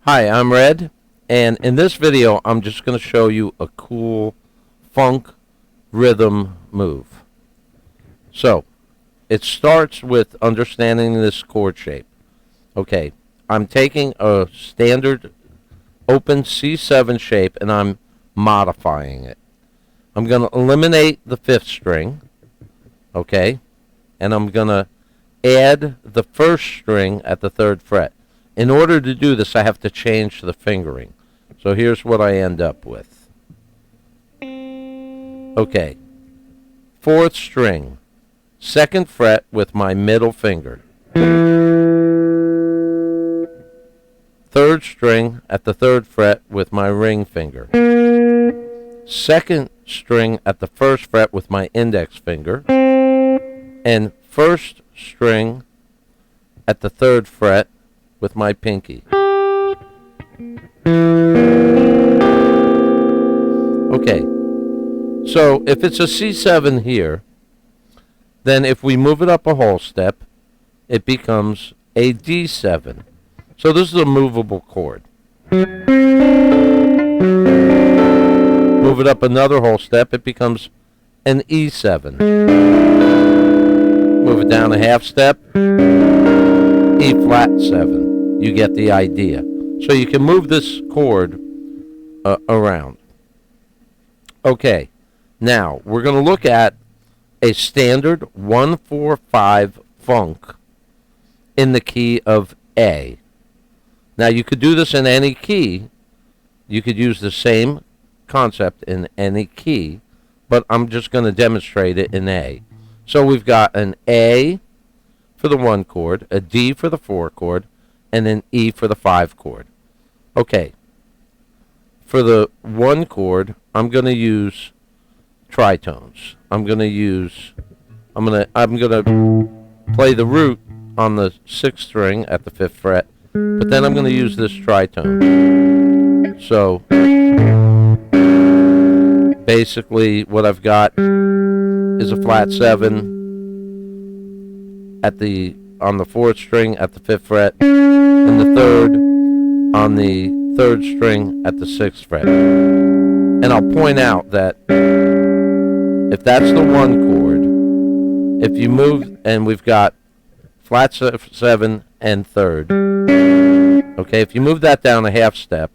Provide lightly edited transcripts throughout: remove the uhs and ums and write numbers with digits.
Hi, I'm Red, and in this video I'm just going to show you a cool funk rhythm move. So, it starts with understanding this chord shape. Okay, I'm taking a standard open C7 shape and I'm modifying it. I'm going to eliminate the 5th string, okay, and I'm going to add the 1st string at the 3rd fret. In order to do this, I have to change the fingering. So here's what I end up with. Okay. 4th string, 2nd fret with my middle finger. 3rd string at the 3rd fret with my ring finger. 2nd string at the 1st fret with my index finger. And 1st string at the 3rd fret with my pinky. Okay, so if it's a C7 here, then if we move it up a whole step, it becomes a D7. So this is a movable chord. Move it up another whole step, it becomes an E7. Move it down a half step, E flat 7. You get the idea. So you can move this chord around. Okay, now we're going to look at a standard 1-4-5 funk in the key of A. Now you could do this in any key. You could use the same concept in any key, but I'm just going to demonstrate it in A. So we've got an A for the 1 chord, a D for the 4 chord, and an E for the 5 chord. Okay. For the 1 chord, I'm going to use tritones. I'm going to play the root on the 6th string at the 5th fret, but then I'm going to use this tritone. So basically what I've got is a flat 7 on the 4th string at the 5th fret, and the 3rd on the 3rd string at the 6th fret. And I'll point out that if that's the 1 chord, if you move, and we've got flat 7 and 3rd, okay, if you move that down a half step,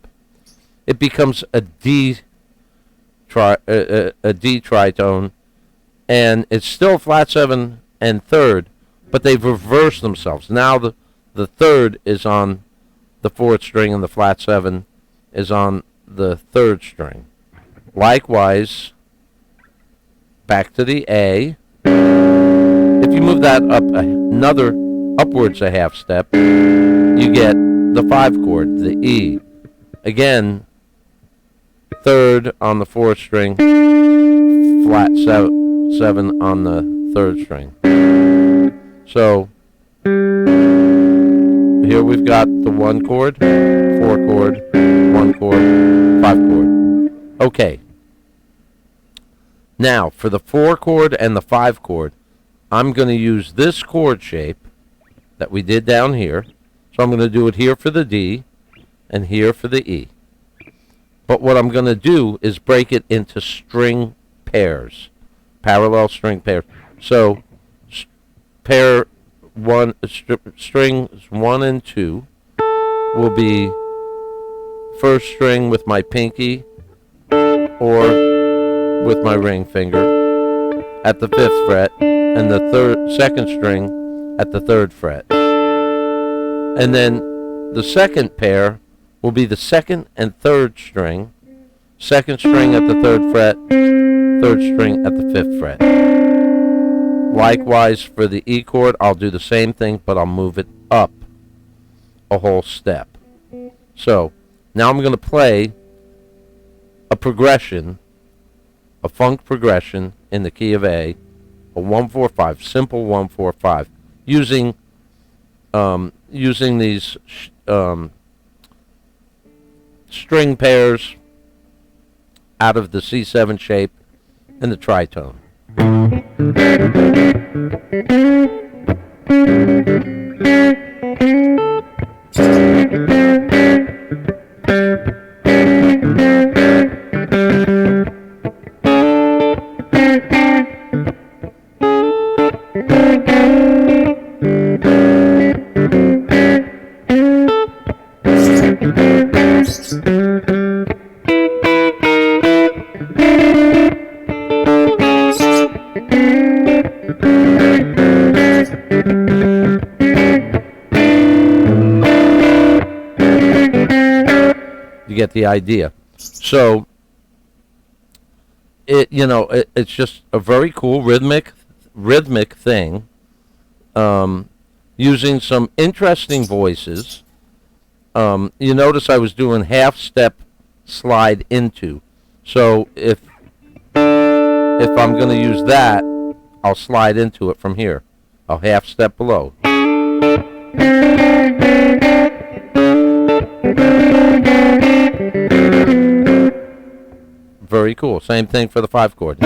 it becomes a D tritone, and it's still flat 7 and 3rd, but they've reversed themselves. Now the 3rd is on the 4th string and the flat 7 is on the 3rd string. Likewise, back to the A. If you move that up upwards a half step, you get the 5 chord, the E. Again, 3rd on the 4th string, flat 7 on the 3rd string. So here we've got the 1 chord, 4 chord, 1 chord, 5 chord. Okay. Now, for the 4 chord and the 5 chord, I'm going to use this chord shape that we did down here. So I'm going to do it here for the D and here for the E. But what I'm going to do is break it into string pairs, parallel string pairs. So strings 1 and 2 will be 1st string with my pinky or with my ring finger at the 5th fret, and the 2nd string at the 3rd fret. And then the second pair will be the 2nd and 3rd string, 2nd string at the 3rd fret, 3rd string at the 5th fret. Likewise, for the E chord, I'll do the same thing, but I'll move it up a whole step. So, now I'm going to play a progression, a funk progression in the key of A, a 1-4-5, simple 1-4-5, using these string pairs out of the C7 shape and the tritone. get the idea. So it's just a very cool rhythmic thing, using some interesting voices. You notice I was doing half step slide into. So if I'm going to use that, I'll slide into it from here. I'll half step below. Very cool. Same thing for the 5 chord.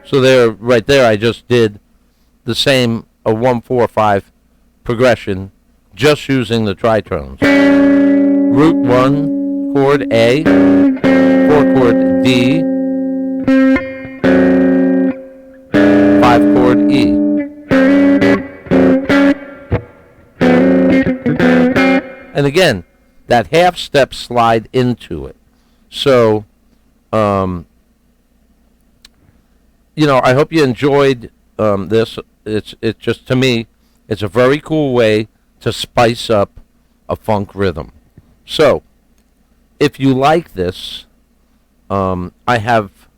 So right there, I just did the same a 1-4-5 progression, just using the tritones. Root 1 chord A, 4 chord D, 5 chord E. And again, that half step slide into it. So, I hope you enjoyed this. It's just, to me, it's a very cool way to spice up a funk rhythm. So, if you like this, I have,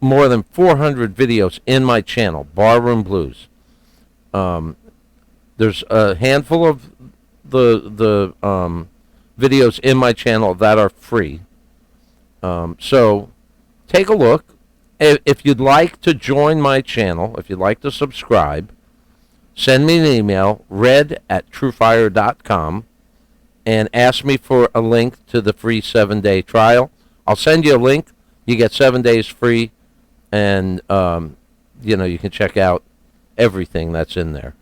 more than 400 videos in my channel, Barroom Blues. There's a handful of the videos in my channel that are free. So take a look. If you'd like to join my channel, if you'd like to subscribe, send me an email, red@truefire.com, and ask me for a link to the free 7-day trial. I'll send you a link. You get 7 days free, and you can check out everything that's in there.